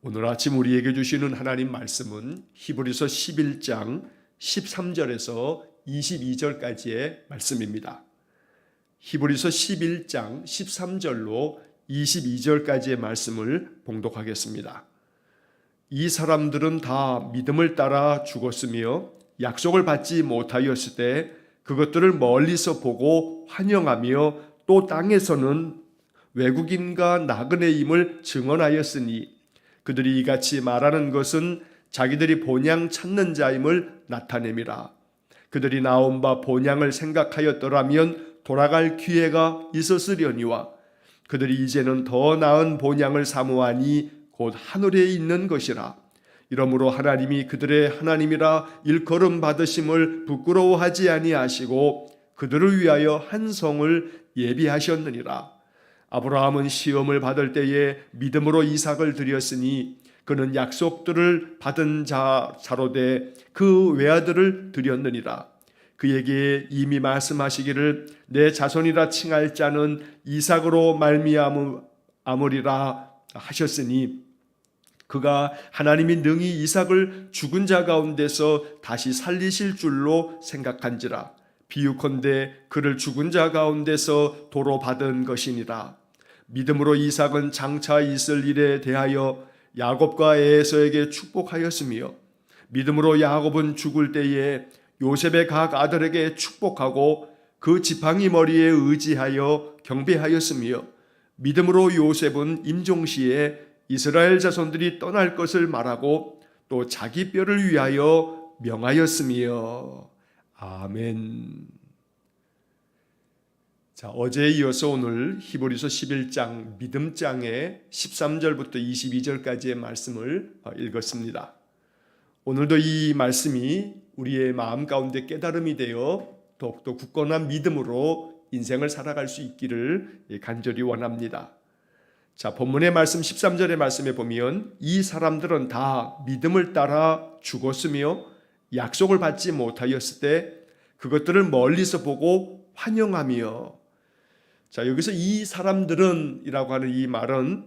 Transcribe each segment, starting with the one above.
오늘 아침 우리에게 주시는 하나님 말씀은 히브리서 11장 13절에서 22절까지의 말씀입니다. 히브리서 11장 13절로 22절까지의 말씀을 봉독하겠습니다. 이 사람들은 다 믿음을 따라 죽었으며 약속을 받지 못하였을 때 그것들을 멀리서 보고 환영하며 또 땅에서는 외국인과 나그네임을 증언하였으니 그들이 이같이 말하는 것은 자기들이 본향 찾는 자임을 나타냄이라. 그들이 나온 바 본향을 생각하였더라면 돌아갈 기회가 있었으려니와 그들이 이제는 더 나은 본향을 사모하니 곧 하늘에 있는 것이라. 이러므로 하나님이 그들의 하나님이라 일컬음 받으심을 부끄러워하지 아니하시고 그들을 위하여 한 성을 예비하셨느니라. 아브라함은 시험을 받을 때에 믿음으로 이삭을 드렸으니 그는 약속들을 받은 자로되 그 외아들을 드렸느니라. 그에게 이미 말씀하시기를 내 자손이라 칭할 자는 이삭으로 말미암으리라 하셨으니 그가 하나님이 능히 이삭을 죽은 자 가운데서 다시 살리실 줄로 생각한지라. 비유컨대 그를 죽은 자 가운데서 도로 받은 것이니라. 믿음으로 이삭은 장차 있을 일에 대하여 야곱과 에서에게 축복하였으며 믿음으로 야곱은 죽을 때에 요셉의 각 아들에게 축복하고 그 지팡이 머리에 의지하여 경배하였으며 믿음으로 요셉은 임종시에 이스라엘 자손들이 떠날 것을 말하고 또 자기 뼈를 위하여 명하였으며. 아멘. 자, 어제에 이어서 오늘 히브리서 11장 믿음장의 13절부터 22절까지의 말씀을 읽었습니다. 오늘도 이 말씀이 우리의 마음 가운데 깨달음이 되어 더욱더 굳건한 믿음으로 인생을 살아갈 수 있기를 간절히 원합니다. 자, 본문의 말씀 13절의 말씀에 보면 이 사람들은 다 믿음을 따라 죽었으며 약속을 받지 못하였을 때 그것들을 멀리서 보고 환영하며. 자, 여기서 이 사람들은 이라고 하는 이 말은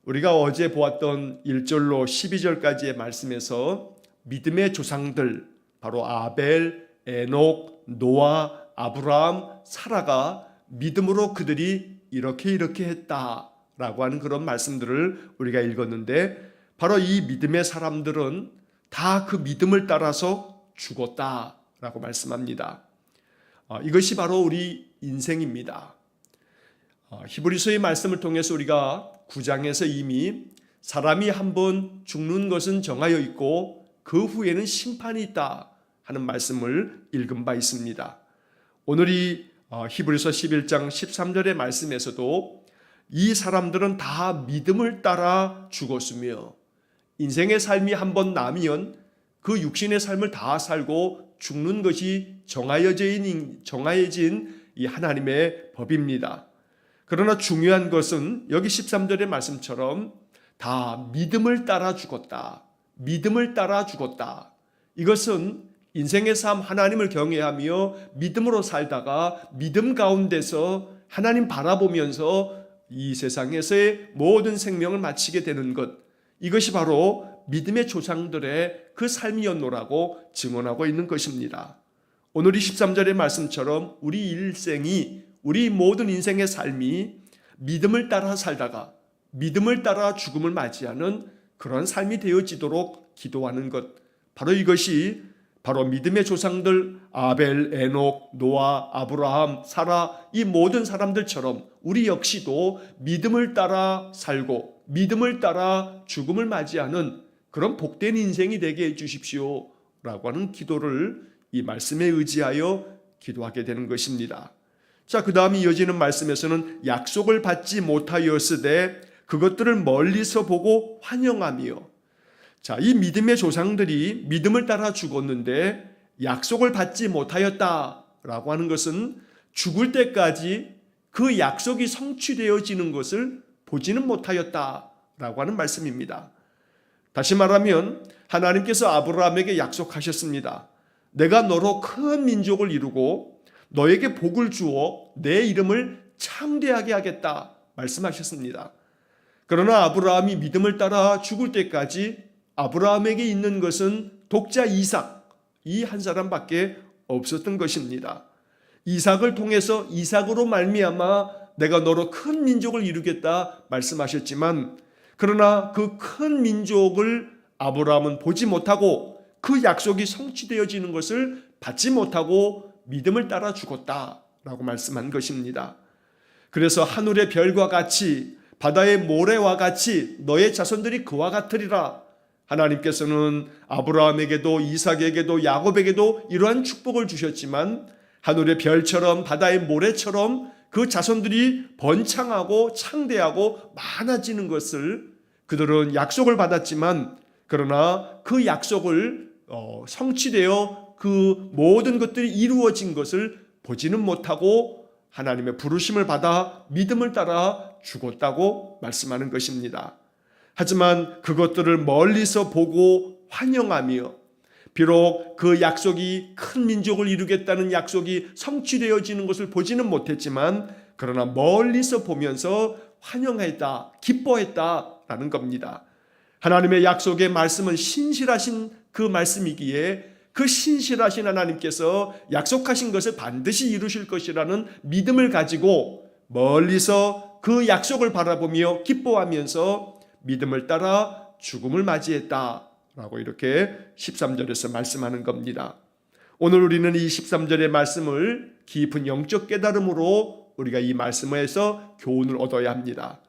우리가 어제 보았던 1절로 12절까지의 말씀에서 믿음의 조상들, 바로 아벨, 에녹, 노아, 아브라함, 사라가 믿음으로 그들이 이렇게 했다라고 하는 그런 말씀들을 우리가 읽었는데, 바로 이 믿음의 사람들은 다 그 믿음을 따라서 죽었다라고 말씀합니다. 이것이 바로 우리 인생입니다. 히브리서의 말씀을 통해서 우리가 9장에서 이미 사람이 한번 죽는 것은 정하여 있고 그 후에는 심판이 있다 하는 말씀을 읽은 바 있습니다. 오늘 이 히브리서 11장 13절의 말씀에서도 이 사람들은 다 믿음을 따라 죽었으며 인생의 삶이 한번 나면 그 육신의 삶을 다 살고 죽는 것이 정하여진 이 하나님의 법입니다. 그러나 중요한 것은 여기 13절의 말씀처럼 다 믿음을 따라 죽었다. 믿음을 따라 죽었다. 이것은 인생의 삶 하나님을 경외하며 믿음으로 살다가 믿음 가운데서 하나님 바라보면서 이 세상에서의 모든 생명을 마치게 되는 것, 이것이 바로 믿음의 조상들의 그 삶이었노라고 증언하고 있는 것입니다. 오늘 이 13절의 말씀처럼 우리 일생이, 우리 모든 인생의 삶이 믿음을 따라 살다가 믿음을 따라 죽음을 맞이하는 그런 삶이 되어지도록 기도하는 것, 바로 이것이 바로 믿음의 조상들 아벨, 에녹, 노아, 아브라함, 사라, 이 모든 사람들처럼 우리 역시도 믿음을 따라 살고 믿음을 따라 죽음을 맞이하는 그런 복된 인생이 되게 해주십시오 라고 하는 기도를 이 말씀에 의지하여 기도하게 되는 것입니다. 자, 그 다음 이어지는 말씀에서는 약속을 받지 못하였으되 그것들을 멀리서 보고 환영하며. 자, 이 믿음의 조상들이 믿음을 따라 죽었는데 약속을 받지 못하였다라고 하는 것은 죽을 때까지 그 약속이 성취되어지는 것을 보지는 못하였다라고 하는 말씀입니다. 다시 말하면 하나님께서 아브라함에게 약속하셨습니다. 내가 너로 큰 민족을 이루고 너에게 복을 주어 내 이름을 창대하게 하겠다 말씀하셨습니다. 그러나 아브라함이 믿음을 따라 죽을 때까지 아브라함에게 있는 것은 독자 이삭, 이 한 사람밖에 없었던 것입니다. 이삭을 통해서 이삭으로 말미암아 내가 너로 큰 민족을 이루겠다 말씀하셨지만, 그러나 그 큰 민족을 아브라함은 보지 못하고 그 약속이 성취되어지는 것을 받지 못하고 믿음을 따라 죽었다라고 말씀한 것입니다. 그래서 하늘의 별과 같이 바다의 모래와 같이 너의 자손들이 그와 같으리라. 하나님께서는 아브라함에게도 이삭에게도 야곱에게도 이러한 축복을 주셨지만, 하늘의 별처럼 바다의 모래처럼 그 자손들이 번창하고 창대하고 많아지는 것을 그들은 약속을 받았지만, 그러나 그 약속을 성취되어 그 모든 것들이 이루어진 것을 보지는 못하고 하나님의 부르심을 받아 믿음을 따라 죽었다고 말씀하는 것입니다. 하지만 그것들을 멀리서 보고 환영하며, 비록 그 약속이 큰 민족을 이루겠다는 약속이 성취되어지는 것을 보지는 못했지만, 그러나 멀리서 보면서 환영했다, 기뻐했다라는 겁니다. 하나님의 약속의 말씀은 신실하신 그 말씀이기에 그 신실하신 하나님께서 약속하신 것을 반드시 이루실 것이라는 믿음을 가지고 멀리서 그 약속을 바라보며 기뻐하면서 믿음을 따라 죽음을 맞이했다라고 이렇게 13절에서 말씀하는 겁니다. 오늘 우리는 이 13절의 말씀을 깊은 영적 깨달음으로 우리가 이 말씀에서 교훈을 얻어야 합니다.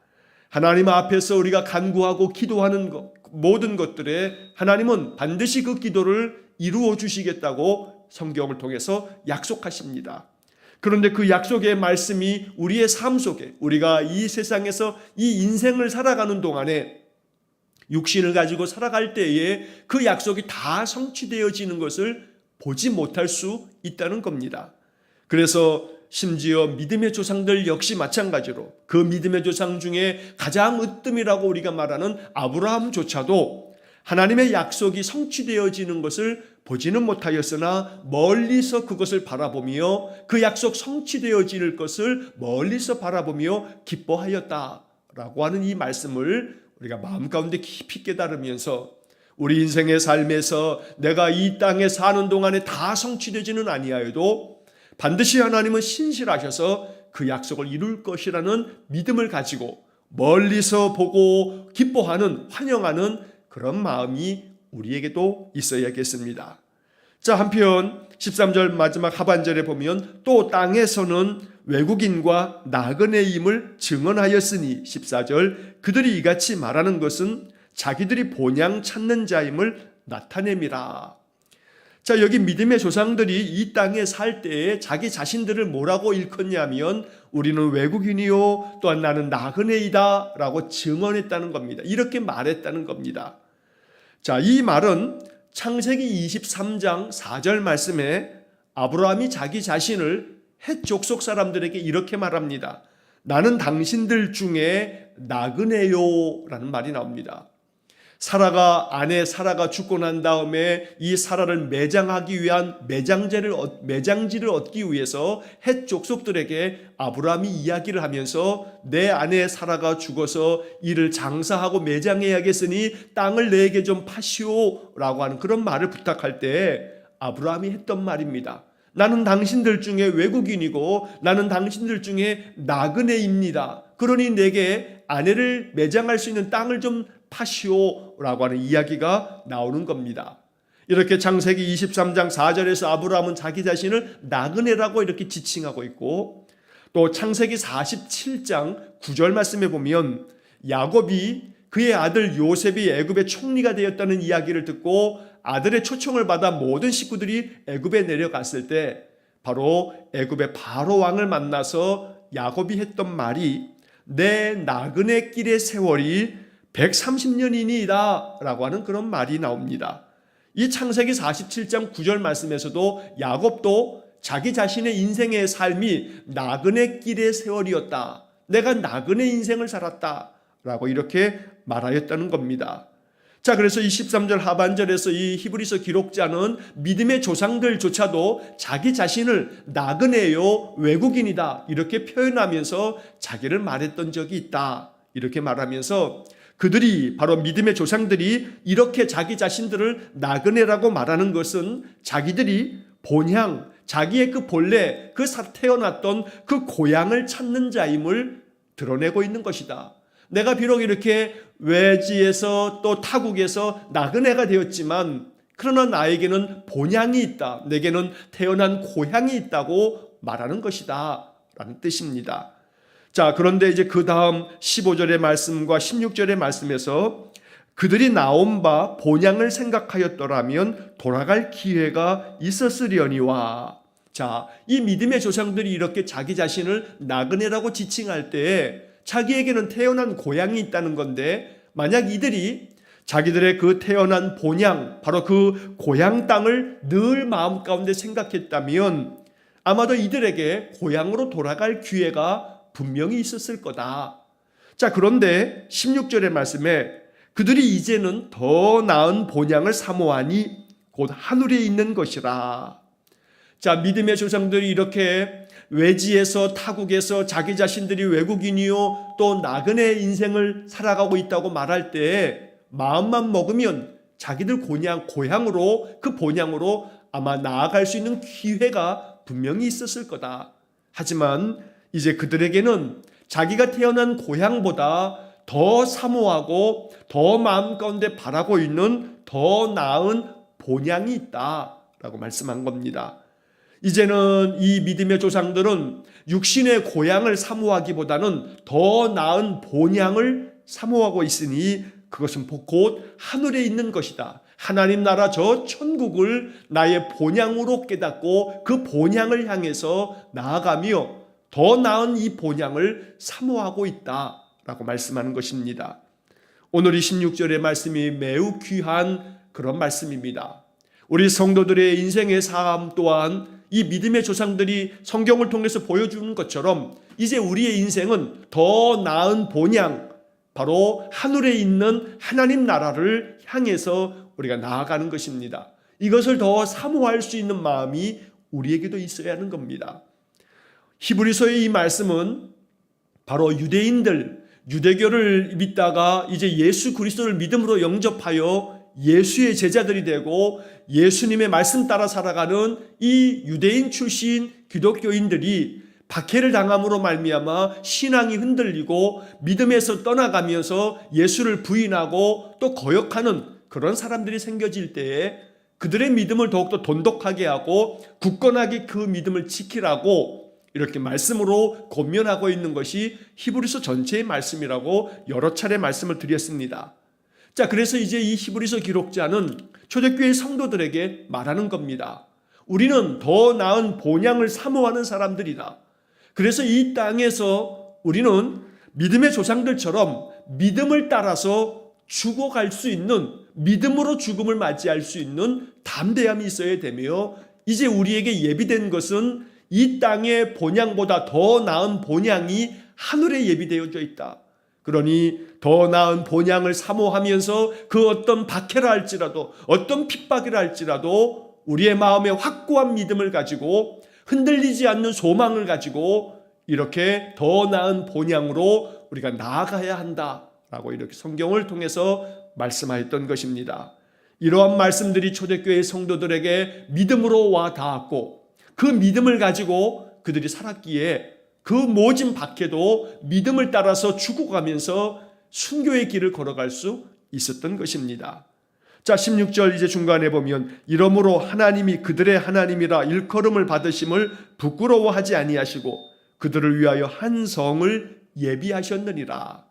하나님 앞에서 우리가 간구하고 기도하는 모든 것들에 하나님은 반드시 그 기도를 이루어 주시겠다고 성경을 통해서 약속하십니다. 그런데 그 약속의 말씀이 우리의 삶 속에, 우리가 이 세상에서 이 인생을 살아가는 동안에 육신을 가지고 살아갈 때에 그 약속이 다 성취되어지는 것을 보지 못할 수 있다는 겁니다. 그래서 심지어 믿음의 조상들 역시 마찬가지로 그 믿음의 조상 중에 가장 으뜸이라고 우리가 말하는 아브라함조차도 하나님의 약속이 성취되어지는 것을 보지는 못하였으나 멀리서 그것을 바라보며 그 약속 성취되어질 것을 멀리서 바라보며 기뻐하였다라고 하는 이 말씀을 우리가 마음 가운데 깊이 깨달으면서 우리 인생의 삶에서 내가 이 땅에 사는 동안에 다 성취되지는 아니하여도 반드시 하나님은 신실하셔서 그 약속을 이룰 것이라는 믿음을 가지고 멀리서 보고 기뻐하는, 환영하는 그런 마음이 우리에게도 있어야겠습니다. 자, 한편 13절 마지막 하반절에 보면 또 땅에서는 외국인과 나그네임을 증언하였으니 14절 그들이 이같이 말하는 것은 자기들이 본향 찾는 자임을 나타냅니다. 자, 여기 믿음의 조상들이 이 땅에 살 때에 자기 자신들을 뭐라고 일컫냐면 우리는 외국인이요 또한 나는 나그네이다 라고 증언했다는 겁니다. 이렇게 말했다는 겁니다. 자, 이 말은 창세기 23장 4절 말씀에 아브라함이 자기 자신을 헷 족속 사람들에게 이렇게 말합니다. 나는 당신들 중에 나그네요 라는 말이 나옵니다. 아내 사라가 죽고 난 다음에 이 사라를 매장하기 위한 매장지를 얻기 위해서 헷 족속들에게 아브라함이 이야기를 하면서 내 아내 사라가 죽어서 이를 장사하고 매장해야겠으니 땅을 내게 좀 파시오라고 하는 그런 말을 부탁할 때 아브라함이 했던 말입니다. 나는 당신들 중에 외국인이고 나는 당신들 중에 나그네입니다. 그러니 내게 아내를 매장할 수 있는 땅을 좀 파시오라고 하는 이야기가 나오는 겁니다. 이렇게 창세기 23장 4절에서 아브라함은 자기 자신을 나그네라고 이렇게 지칭하고 있고, 또 창세기 47장 9절 말씀에 보면 야곱이 그의 아들 요셉이 애굽의 총리가 되었다는 이야기를 듣고 아들의 초청을 받아 모든 식구들이 애굽에 내려갔을 때 바로 애굽의 바로 왕을 만나서 야곱이 했던 말이 내 나그네 길의 세월이 130년이니이다 라고 하는 그런 말이 나옵니다. 이 창세기 47장 9절 말씀에서도 야곱도 자기 자신의 인생의 삶이 나그네 길의 세월이었다. 내가 나그네 인생을 살았다 라고 이렇게 말하였다는 겁니다. 자, 그래서 이 13절 하반절에서 이 히브리서 기록자는 믿음의 조상들조차도 자기 자신을 나그네요, 외국인이다 이렇게 표현하면서 자기를 말했던 적이 있다 이렇게 말하면서 그들이 바로 믿음의 조상들이 이렇게 자기 자신들을 나그네라고 말하는 것은 자기들이 본향, 자기의 그 본래 그 태어났던 그 고향을 찾는 자임을 드러내고 있는 것이다. 내가 비록 이렇게 외지에서 또 타국에서 나그네가 되었지만 그러나 나에게는 본향이 있다. 내게는 태어난 고향이 있다고 말하는 것이다 라는 뜻입니다. 자, 그런데 이제 그 다음 15절의 말씀과 16절의 말씀에서 그들이 나온 바 본향을 생각하였더라면 돌아갈 기회가 있었으려니와. 자, 이 믿음의 조상들이 이렇게 자기 자신을 나그네라고 지칭할 때에 자기에게는 태어난 고향이 있다는 건데, 만약 이들이 자기들의 그 태어난 본향, 바로 그 고향 땅을 늘 마음 가운데 생각했다면 아마도 이들에게 고향으로 돌아갈 기회가 분명히 있었을 거다. 자, 그런데 16절의 말씀에 그들이 이제는 더 나은 본향을 사모하니 곧 하늘에 있는 것이라. 자, 믿음의 조상들이 이렇게 외지에서 타국에서 자기 자신들이 외국인이요 또 나그네 인생을 살아가고 있다고 말할 때 마음만 먹으면 자기들 고향으로 그 본향으로 아마 나아갈 수 있는 기회가 분명히 있었을 거다. 하지만 이제 그들에게는 자기가 태어난 고향보다 더 사모하고 더 마음 가운데 바라고 있는 더 나은 본향이 있다라고 말씀한 겁니다. 이제는 이 믿음의 조상들은 육신의 고향을 사모하기보다는 더 나은 본향을 사모하고 있으니 그것은 곧 하늘에 있는 것이다. 하나님 나라 저 천국을 나의 본향으로 깨닫고 그 본향을 향해서 나아가며 더 나은 이 본향을 사모하고 있다라고 말씀하는 것입니다. 오늘 이 16절의 말씀이 매우 귀한 그런 말씀입니다. 우리 성도들의 인생의 삶 또한 이 믿음의 조상들이 성경을 통해서 보여주는 것처럼 이제 우리의 인생은 더 나은 본향, 바로 하늘에 있는 하나님 나라를 향해서 우리가 나아가는 것입니다. 이것을 더 사모할 수 있는 마음이 우리에게도 있어야 하는 겁니다. 히브리서의 이 말씀은 바로 유대교를 믿다가 이제 예수 그리스도를 믿음으로 영접하여 예수의 제자들이 되고 예수님의 말씀 따라 살아가는 이 유대인 출신 기독교인들이 박해를 당함으로 말미암아 신앙이 흔들리고 믿음에서 떠나가면서 예수를 부인하고 또 거역하는 그런 사람들이 생겨질 때에 그들의 믿음을 더욱더 돈독하게 하고 굳건하게 그 믿음을 지키라고 이렇게 말씀으로 권면하고 있는 것이 히브리서 전체의 말씀이라고 여러 차례 말씀을 드렸습니다. 자, 그래서 이제 이 히브리서 기록자는 초대교회 성도들에게 말하는 겁니다. 우리는 더 나은 본향을 사모하는 사람들이다. 그래서 이 땅에서 우리는 믿음의 조상들처럼 믿음을 따라서 죽어갈 수 있는, 믿음으로 죽음을 맞이할 수 있는 담대함이 있어야 되며, 이제 우리에게 예비된 것은 이 땅의 본향보다 더 나은 본향이 하늘에 예비되어져 있다. 그러니 더 나은 본향을 사모하면서 그 어떤 박해라 할지라도 어떤 핍박이라 할지라도 우리의 마음에 확고한 믿음을 가지고 흔들리지 않는 소망을 가지고 이렇게 더 나은 본향으로 우리가 나아가야 한다라고 이렇게 성경을 통해서 말씀하였던 것입니다. 이러한 말씀들이 초대교회 성도들에게 믿음으로 와 닿았고 그 믿음을 가지고 그들이 살았기에 그 모진 박해도 믿음을 따라서 죽어가면서 순교의 길을 걸어갈 수 있었던 것입니다. 자, 16절 이제 중간에 보면 이러므로 하나님이 그들의 하나님이라 일컬음을 받으심을 부끄러워하지 아니하시고 그들을 위하여 한 성을 예비하셨느니라.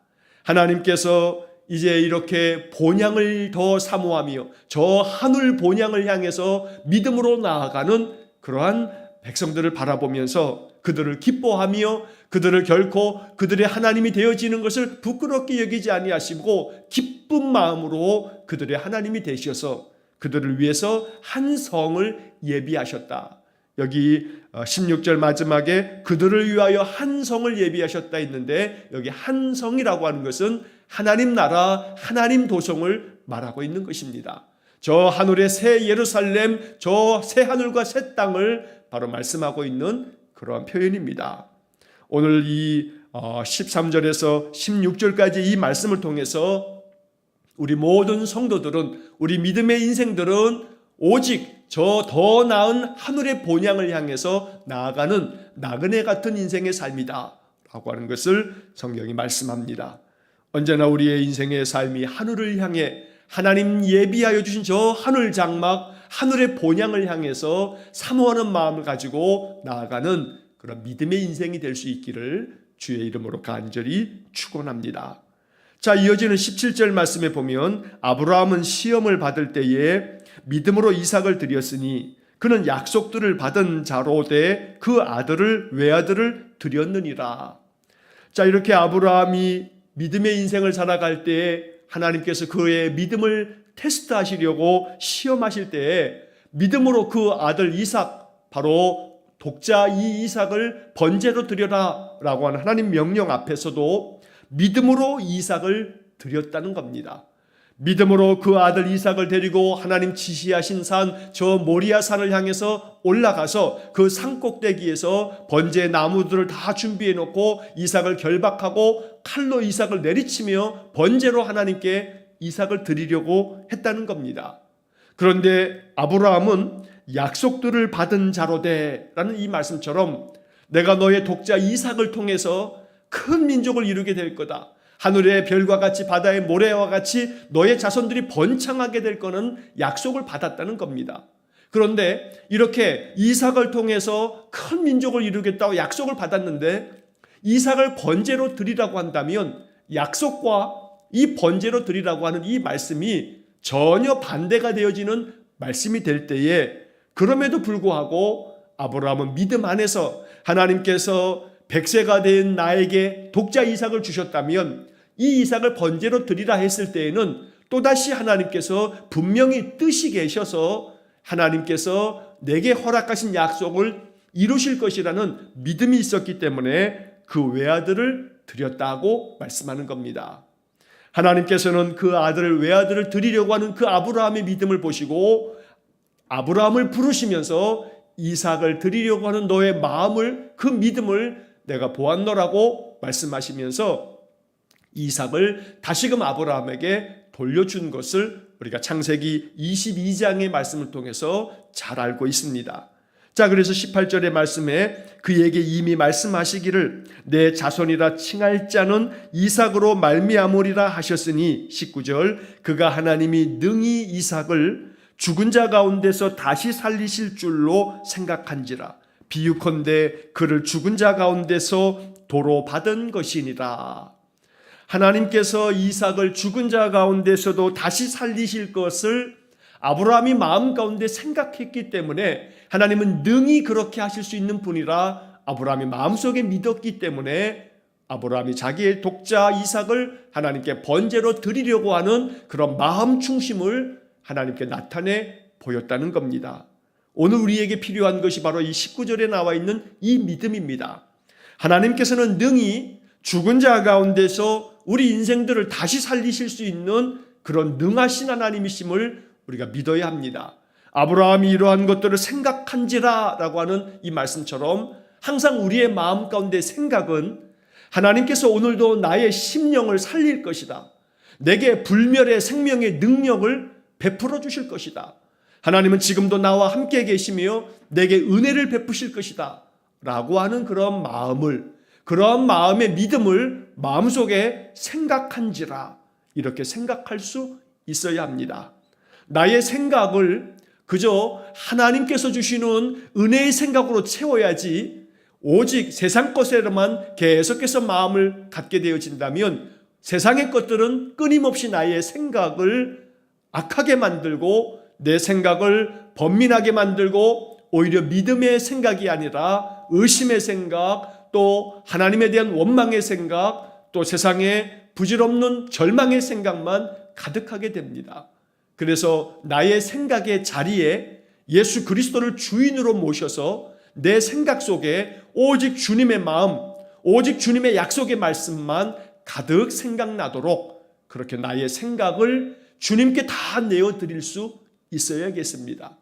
하나님께서 이제 이렇게 본향을 더 사모하며 저 하늘 본향을 향해서 믿음으로 나아가는 그러한 백성들을 바라보면서 그들을 기뻐하며 그들을 결코 그들의 하나님이 되어지는 것을 부끄럽게 여기지 아니하시고 기쁜 마음으로 그들의 하나님이 되셔서 그들을 위해서 한 성을 예비하셨다. 여기 16절 마지막에 그들을 위하여 한 성을 예비하셨다 했는데 여기 한 성이라고 하는 것은 하나님 나라, 하나님 도성을 말하고 있는 것입니다. 저 하늘의 새 예루살렘, 저 새 하늘과 새 땅을 바로 말씀하고 있는 그러한 표현입니다. 오늘 이 13절에서 16절까지 이 말씀을 통해서 우리 모든 성도들은, 우리 믿음의 인생들은 오직 저 더 나은 하늘의 본향을 향해서 나아가는 나그네 같은 인생의 삶이다 라고 하는 것을 성경이 말씀합니다. 언제나 우리의 인생의 삶이 하늘을 향해 하나님 예비하여 주신 저 하늘 장막, 하늘의 본향을 향해서 사모하는 마음을 가지고 나아가는 그런 믿음의 인생이 될 수 있기를 주의 이름으로 간절히 축원합니다. 자, 이어지는 17절 말씀에 보면 아브라함은 시험을 받을 때에 믿음으로 이삭을 드렸으니 그는 약속들을 받은 자로 돼 그 아들을 외아들을 드렸느니라. 자, 이렇게 아브라함이 믿음의 인생을 살아갈 때에 하나님께서 그의 믿음을 테스트하시려고 시험하실 때에 믿음으로 그 아들 이삭, 바로 독자 이 이삭을 번제로 드려라 라고 하는 하나님 명령 앞에서도 믿음으로 이삭을 드렸다는 겁니다. 믿음으로 그 아들 이삭을 데리고 하나님 지시하신 산, 저 모리아 산을 향해서 올라가서 그 산 꼭대기에서 번제 나무들을 다 준비해 놓고 이삭을 결박하고 칼로 이삭을 내리치며 번제로 하나님께 이삭을 드리려고 했다는 겁니다. 그런데 아브라함은 약속들을 받은 자로 돼라는 이 말씀처럼 내가 너의 독자 이삭을 통해서 큰 민족을 이루게 될 거다. 하늘의 별과 같이 바다의 모래와 같이 너의 자손들이 번창하게 될 거는 약속을 받았다는 겁니다. 그런데 이렇게 이삭을 통해서 큰 민족을 이루겠다고 약속을 받았는데 이삭을 번제로 드리라고 한다면 약속과 이 번제로 드리라고 하는 이 말씀이 전혀 반대가 되어지는 말씀이 될 때에 그럼에도 불구하고 아브라함은 믿음 안에서 하나님께서 100세가 된 나에게 독자 이삭을 주셨다면 이 이삭을 번제로 드리라 했을 때에는 또다시 하나님께서 분명히 뜻이 계셔서 하나님께서 내게 허락하신 약속을 이루실 것이라는 믿음이 있었기 때문에 그 외아들을 드렸다고 말씀하는 겁니다. 하나님께서는 그 아들을 외아들을 드리려고 하는 그 아브라함의 믿음을 보시고 아브라함을 부르시면서 이삭을 드리려고 하는 너의 마음을, 그 믿음을 내가 보았노라고 말씀하시면서 이삭을 다시금 아브라함에게 돌려준 것을 우리가 창세기 22장의 말씀을 통해서 잘 알고 있습니다. 자, 그래서 18절의 말씀에 그에게 이미 말씀하시기를 내 자손이라 칭할 자는 이삭으로 말미암으리라 하셨으니 19절 그가 하나님이 능히 이삭을 죽은 자 가운데서 다시 살리실 줄로 생각한지라 비유컨대 그를 죽은 자 가운데서 도로 받은 것이니라. 하나님께서 이삭을 죽은 자 가운데서도 다시 살리실 것을 아브라함이 마음 가운데 생각했기 때문에 하나님은 능히 그렇게 하실 수 있는 분이라 아브라함이 마음속에 믿었기 때문에 아브라함이 자기의 독자 이삭을 하나님께 번제로 드리려고 하는 그런 마음 중심을 하나님께 나타내 보였다는 겁니다. 오늘 우리에게 필요한 것이 바로 이 19절에 나와 있는 이 믿음입니다. 하나님께서는 능히 죽은 자 가운데서 우리 인생들을 다시 살리실 수 있는 그런 능하신 하나님이심을 우리가 믿어야 합니다. 아브라함이 이러한 것들을 생각한지라 라고 하는 이 말씀처럼 항상 우리의 마음 가운데 생각은 하나님께서 오늘도 나의 심령을 살릴 것이다. 내게 불멸의 생명의 능력을 베풀어 주실 것이다. 하나님은 지금도 나와 함께 계시며 내게 은혜를 베푸실 것이다 라고 하는 그런 마음을, 그런 마음의 믿음을 마음속에 생각한지라 이렇게 생각할 수 있어야 합니다. 나의 생각을 그저 하나님께서 주시는 은혜의 생각으로 채워야지 오직 세상 것에만 계속해서 마음을 갖게 되어진다면 세상의 것들은 끊임없이 나의 생각을 악하게 만들고 내 생각을 번민하게 만들고 오히려 믿음의 생각이 아니라 의심의 생각, 또 하나님에 대한 원망의 생각, 또 세상에 부질없는 절망의 생각만 가득하게 됩니다. 그래서 나의 생각의 자리에 예수 그리스도를 주인으로 모셔서 내 생각 속에 오직 주님의 마음, 오직 주님의 약속의 말씀만 가득 생각나도록 그렇게 나의 생각을 주님께 다 내어드릴 수 있어야겠습니다.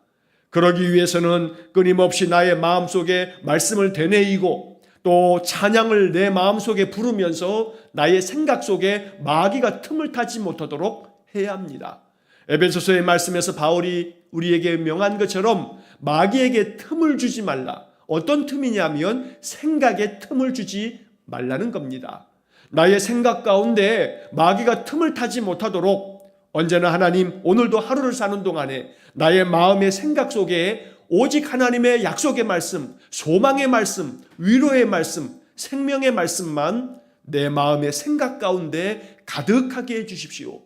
그러기 위해서는 끊임없이 나의 마음속에 말씀을 되뇌이고 또 찬양을 내 마음속에 부르면서 나의 생각 속에 마귀가 틈을 타지 못하도록 해야 합니다. 에베소서의 말씀에서 바울이 우리에게 명한 것처럼 마귀에게 틈을 주지 말라. 어떤 틈이냐면 생각에 틈을 주지 말라는 겁니다. 나의 생각 가운데 마귀가 틈을 타지 못하도록 언제나 하나님, 오늘도 하루를 사는 동안에 나의 마음의 생각 속에 오직 하나님의 약속의 말씀, 소망의 말씀, 위로의 말씀, 생명의 말씀만 내 마음의 생각 가운데 가득하게 해주십시오.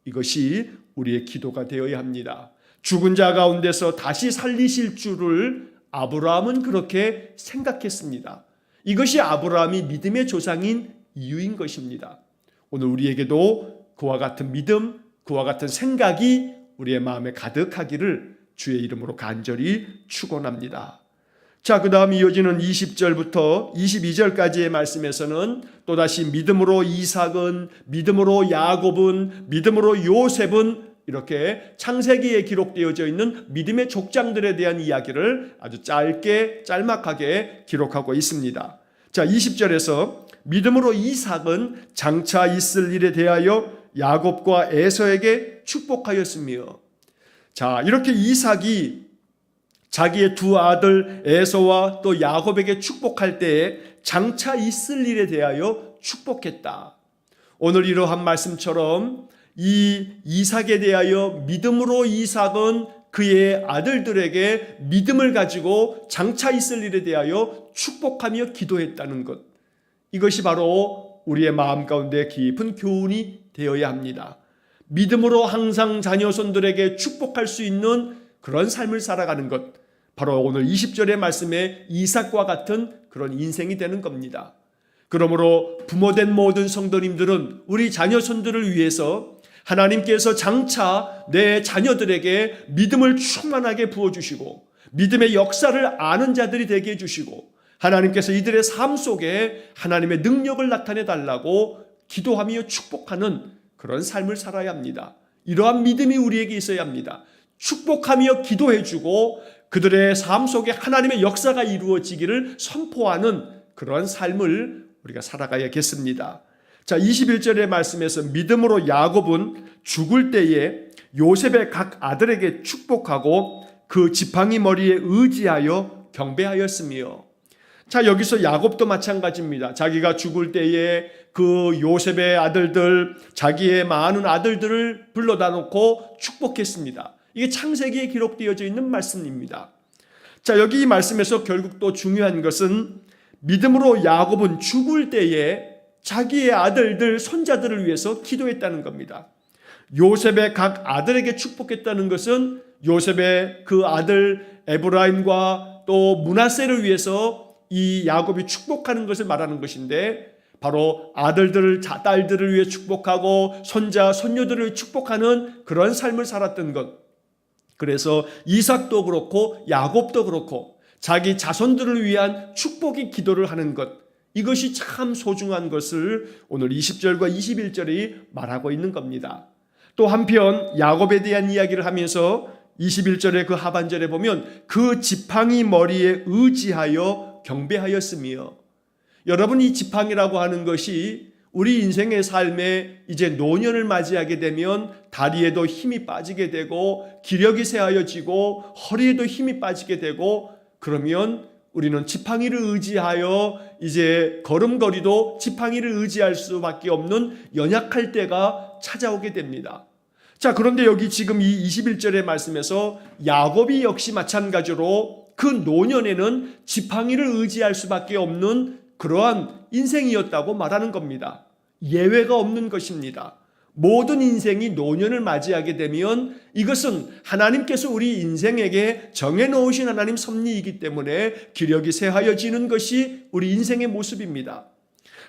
이것이 우리의 기도가 되어야 합니다. 죽은 자 가운데서 다시 살리실 줄을 아브라함은 그렇게 생각했습니다. 이것이 아브라함이 믿음의 조상인 이유인 것입니다. 오늘 우리에게도 그와 같은 믿음, 그와 같은 생각이 우리의 마음에 가득하기를 주의 이름으로 간절히 축원합니다. 자, 그 다음 이어지는 20절부터 22절까지의 말씀에서는 또다시 믿음으로 이삭은, 믿음으로 야곱은, 믿음으로 요셉은 이렇게 창세기에 기록되어져 있는 믿음의 족장들에 대한 이야기를 아주 짧게 짤막하게 기록하고 있습니다. 자, 20절에서 믿음으로 이삭은 장차 있을 일에 대하여 야곱과 에서에게 축복하였으며, 자, 이렇게 이삭이 자기의 두 아들 에서와 또 야곱에게 축복할 때에 장차 있을 일에 대하여 축복했다. 오늘 이러한 말씀처럼 이 이삭에 대하여 믿음으로 이삭은 그의 아들들에게 믿음을 가지고 장차 있을 일에 대하여 축복하며 기도했다는 것. 이것이 바로 우리의 마음 가운데 깊은 교훈이 되어야 합니다. 믿음으로 항상 자녀손들에게 축복할 수 있는 그런 삶을 살아가는 것, 바로 오늘 20절의 말씀에 이삭과 같은 그런 인생이 되는 겁니다. 그러므로 부모된 모든 성도님들은 우리 자녀손들을 위해서 하나님께서 장차 내 자녀들에게 믿음을 충만하게 부어주시고 믿음의 역사를 아는 자들이 되게 해주시고 하나님께서 이들의 삶 속에 하나님의 능력을 나타내 달라고 기도하며 축복하는 그런 삶을 살아야 합니다. 이러한 믿음이 우리에게 있어야 합니다. 축복하며 기도해주고 그들의 삶 속에 하나님의 역사가 이루어지기를 선포하는 그런 삶을 우리가 살아가야겠습니다. 자, 21절의 말씀에서 믿음으로 야곱은 죽을 때에 요셉의 각 아들에게 축복하고 그 지팡이 머리에 의지하여 경배하였으며, 자, 여기서 야곱도 마찬가지입니다. 자기가 죽을 때에 그 요셉의 아들들, 자기의 많은 아들들을 불러다 놓고 축복했습니다. 이게 창세기에 기록되어져 있는 말씀입니다. 자, 여기 이 말씀에서 결국 또 중요한 것은 믿음으로 야곱은 죽을 때에 자기의 아들들, 손자들을 위해서 기도했다는 겁니다. 요셉의 각 아들에게 축복했다는 것은 요셉의 그 아들 에브라임과 또 므낫세를 위해서 이 야곱이 축복하는 것을 말하는 것인데, 바로 아들들을, 딸들을 위해 축복하고 손자, 손녀들을 축복하는 그런 삶을 살았던 것. 그래서 이삭도 그렇고 야곱도 그렇고 자기 자손들을 위한 축복의 기도를 하는 것, 이것이 참 소중한 것을 오늘 20절과 21절이 말하고 있는 겁니다. 또 한편 야곱에 대한 이야기를 하면서 21절의 그 하반절에 보면 그 지팡이 머리에 의지하여 경배하였으며, 여러분, 이 지팡이라고 하는 것이 우리 인생의 삶에 이제 노년을 맞이하게 되면 다리에도 힘이 빠지게 되고 기력이 쇠하여지고 허리에도 힘이 빠지게 되고, 그러면 우리는 지팡이를 의지하여 이제 걸음걸이도 지팡이를 의지할 수밖에 없는 연약할 때가 찾아오게 됩니다. 자, 그런데 여기 지금 이 21절의 말씀에서 야곱이 역시 마찬가지로 그 노년에는 지팡이를 의지할 수밖에 없는 그러한 인생이었다고 말하는 겁니다. 예외가 없는 것입니다. 모든 인생이 노년을 맞이하게 되면 이것은 하나님께서 우리 인생에게 정해놓으신 하나님 섭리이기 때문에 기력이 쇠하여지는 것이 우리 인생의 모습입니다.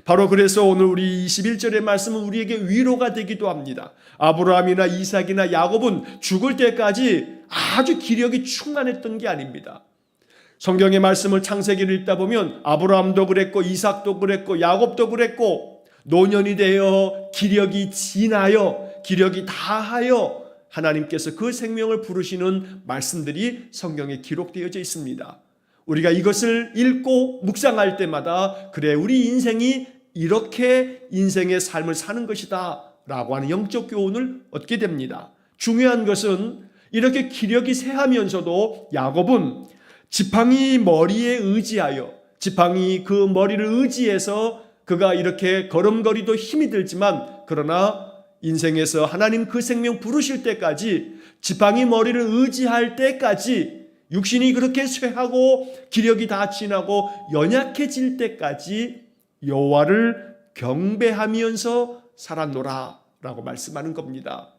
바로 그래서 오늘 우리 21절의 말씀은 우리에게 위로가 되기도 합니다. 아브라함이나 이삭이나 야곱은 죽을 때까지 아주 기력이 충만했던 게 아닙니다. 성경의 말씀을 창세기를 읽다 보면 아브라함도 그랬고 이삭도 그랬고 야곱도 그랬고 노년이 되어 기력이 지나여 기력이 다하여 하나님께서 그 생명을 부르시는 말씀들이 성경에 기록되어져 있습니다. 우리가 이것을 읽고 묵상할 때마다 그래, 우리 인생이 이렇게 인생의 삶을 사는 것이다 라고 하는 영적 교훈을 얻게 됩니다. 중요한 것은 이렇게 기력이 쇠하면서도 야곱은 지팡이 머리에 의지하여, 지팡이 그 머리를 의지해서 그가 이렇게 걸음걸이도 힘이 들지만, 그러나 인생에서 하나님 그 생명 부르실 때까지, 지팡이 머리를 의지할 때까지, 육신이 그렇게 쇠하고 기력이 다 지나고 연약해질 때까지 여호와를 경배하면서 살았노라 라고 말씀하는 겁니다.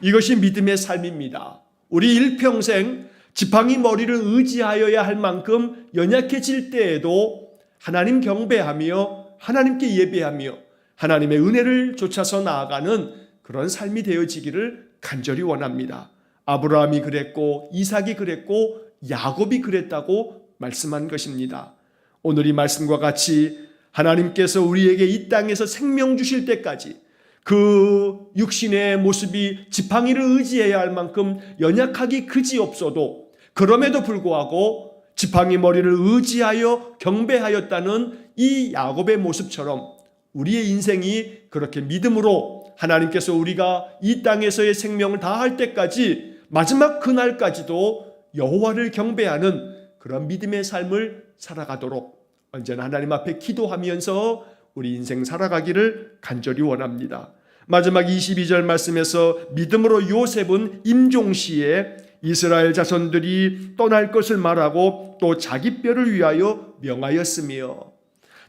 이것이 믿음의 삶입니다. 우리 일평생 지팡이 머리를 의지하여야 할 만큼 연약해질 때에도 하나님 경배하며 하나님께 예배하며 하나님의 은혜를 쫓아서 나아가는 그런 삶이 되어지기를 간절히 원합니다. 아브라함이 그랬고 이삭이 그랬고 야곱이 그랬다고 말씀한 것입니다. 오늘 이 말씀과 같이 하나님께서 우리에게 이 땅에서 생명 주실 때까지 그 육신의 모습이 지팡이를 의지해야 할 만큼 연약하기 그지없어도, 그럼에도 불구하고 지팡이 머리를 의지하여 경배하였다는 이 야곱의 모습처럼 우리의 인생이 그렇게 믿음으로 하나님께서 우리가 이 땅에서의 생명을 다할 때까지, 마지막 그날까지도 여호와를 경배하는 그런 믿음의 삶을 살아가도록 언제나 하나님 앞에 기도하면서 우리 인생 살아가기를 간절히 원합니다. 마지막 22절 말씀에서 믿음으로 요셉은 임종시에 이스라엘 자손들이 떠날 것을 말하고 또 자기 뼈를 위하여 명하였으며,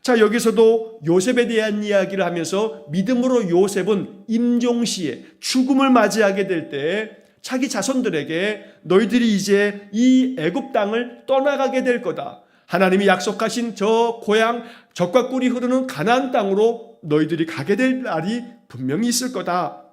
자, 여기서도 요셉에 대한 이야기를 하면서 믿음으로 요셉은 임종시에 죽음을 맞이하게 될 때 자기 자손들에게 너희들이 이제 이 애굽 땅을 떠나가게 될 거다. 하나님이 약속하신 저 고향 젖과 꿀이 흐르는 가나안 땅으로 너희들이 가게 될 날이 분명히 있을 거다.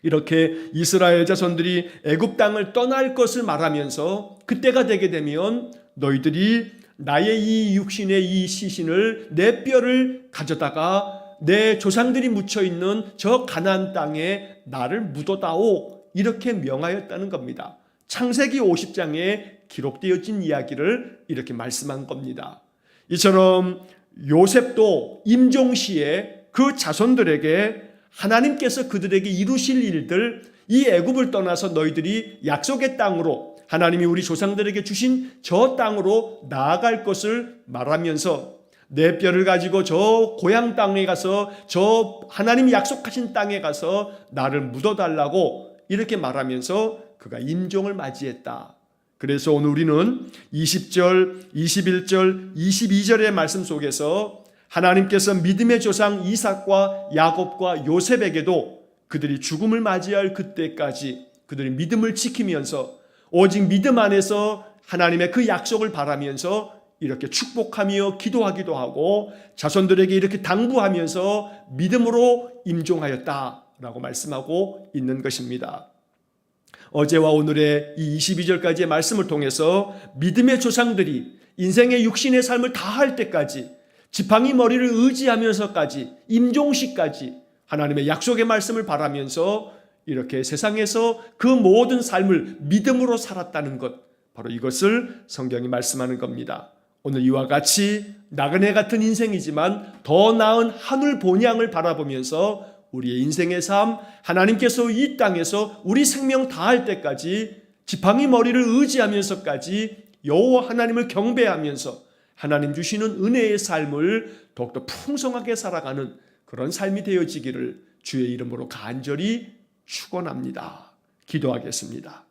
이렇게 이스라엘 자손들이 애굽 땅을 떠날 것을 말하면서 그때가 되게 되면 너희들이 나의 이 육신의 이 시신을, 내 뼈를 가져다가 내 조상들이 묻혀있는 저 가나안 땅에 나를 묻어다오, 이렇게 명하였다는 겁니다. 창세기 50장에 기록되어진 이야기를 이렇게 말씀한 겁니다. 이처럼 요셉도 임종시에 그 자손들에게 하나님께서 그들에게 이루실 일들, 이 애굽을 떠나서 너희들이 약속의 땅으로, 하나님이 우리 조상들에게 주신 저 땅으로 나아갈 것을 말하면서 내 뼈를 가지고 저 고향 땅에 가서, 저 하나님이 약속하신 땅에 가서 나를 묻어달라고 이렇게 말하면서 그가 임종을 맞이했다. 그래서 오늘 우리는 20절, 21절, 22절의 말씀 속에서 하나님께서 믿음의 조상 이삭과 야곱과 요셉에게도 그들이 죽음을 맞이할 그때까지 그들이 믿음을 지키면서 오직 믿음 안에서 하나님의 그 약속을 바라면서 이렇게 축복하며 기도하기도 하고 자손들에게 이렇게 당부하면서 믿음으로 임종하였다라고 말씀하고 있는 것입니다. 어제와 오늘의 이 22절까지의 말씀을 통해서 믿음의 조상들이 인생의 육신의 삶을 다할 때까지, 지팡이 머리를 의지하면서까지, 임종시까지 하나님의 약속의 말씀을 바라면서 이렇게 세상에서 그 모든 삶을 믿음으로 살았다는 것, 바로 이것을 성경이 말씀하는 겁니다. 오늘 이와 같이 나그네 같은 인생이지만 더 나은 하늘 본향을 바라보면서 우리의 인생의 삶, 하나님께서 이 땅에서 우리 생명 다할 때까지 지팡이 머리를 의지하면서까지 여호와 하나님을 경배하면서 하나님 주시는 은혜의 삶을 더욱더 풍성하게 살아가는 그런 삶이 되어지기를 주의 이름으로 간절히 축원합니다. 기도하겠습니다.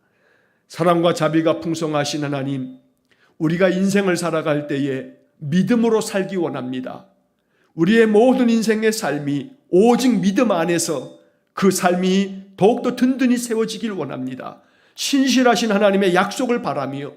사랑과 자비가 풍성하신 하나님, 우리가 인생을 살아갈 때에 믿음으로 살기 원합니다. 우리의 모든 인생의 삶이 오직 믿음 안에서 그 삶이 더욱더 든든히 세워지길 원합니다. 신실하신 하나님의 약속을 바라며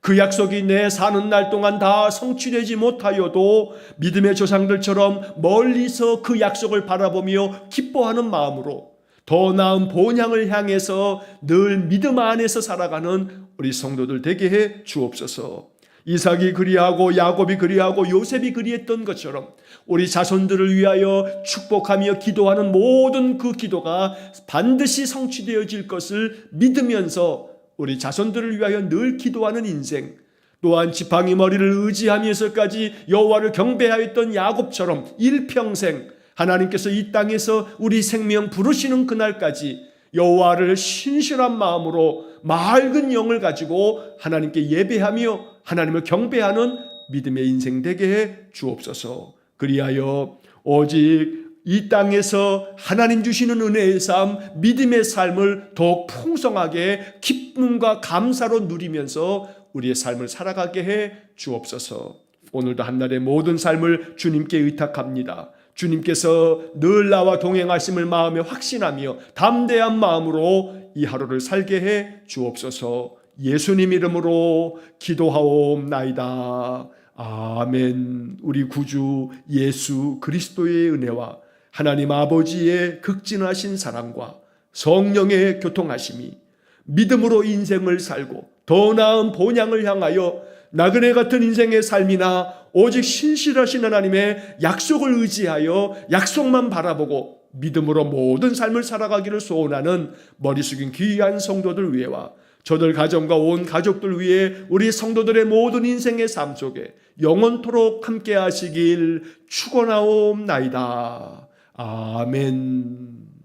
그 약속이 내 사는 날 동안 다 성취되지 못하여도 믿음의 조상들처럼 멀리서 그 약속을 바라보며 기뻐하는 마음으로 더 나은 본향을 향해서 늘 믿음 안에서 살아가는 우리 성도들 되게 해 주옵소서. 이삭이 그리하고 야곱이 그리하고 요셉이 그리했던 것처럼 우리 자손들을 위하여 축복하며 기도하는 모든 그 기도가 반드시 성취되어질 것을 믿으면서 우리 자손들을 위하여 늘 기도하는 인생, 또한 지팡이 머리를 의지하면서까지 여호와를 경배하였던 야곱처럼 일평생 하나님께서 이 땅에서 우리 생명 부르시는 그날까지 여호와를 신실한 마음으로 맑은 영을 가지고 하나님께 예배하며 하나님을 경배하는 믿음의 인생 되게 해 주옵소서. 그리하여 오직 이 땅에서 하나님 주시는 은혜의 삶, 믿음의 삶을 더욱 풍성하게 기쁨과 감사로 누리면서 우리의 삶을 살아가게 해 주옵소서. 오늘도 한날의 모든 삶을 주님께 의탁합니다. 주님께서 늘 나와 동행하심을 마음에 확신하며 담대한 마음으로 이 하루를 살게 해 주옵소서. 예수님 이름으로 기도하옵나이다. 아멘. 우리 구주 예수 그리스도의 은혜와 하나님 아버지의 극진하신 사랑과 성령의 교통하심이 믿음으로 인생을 살고 더 나은 본향을 향하여 나그네 같은 인생의 삶이나 오직 신실하신 하나님의 약속을 의지하여 약속만 바라보고 믿음으로 모든 삶을 살아가기를 소원하는 머리 숙인 귀한 성도들 위해와 저들 가정과 온 가족들 위해 우리 성도들의 모든 인생의 삶 속에 영원토록 함께 하시길 축원하옵나이다. 아멘.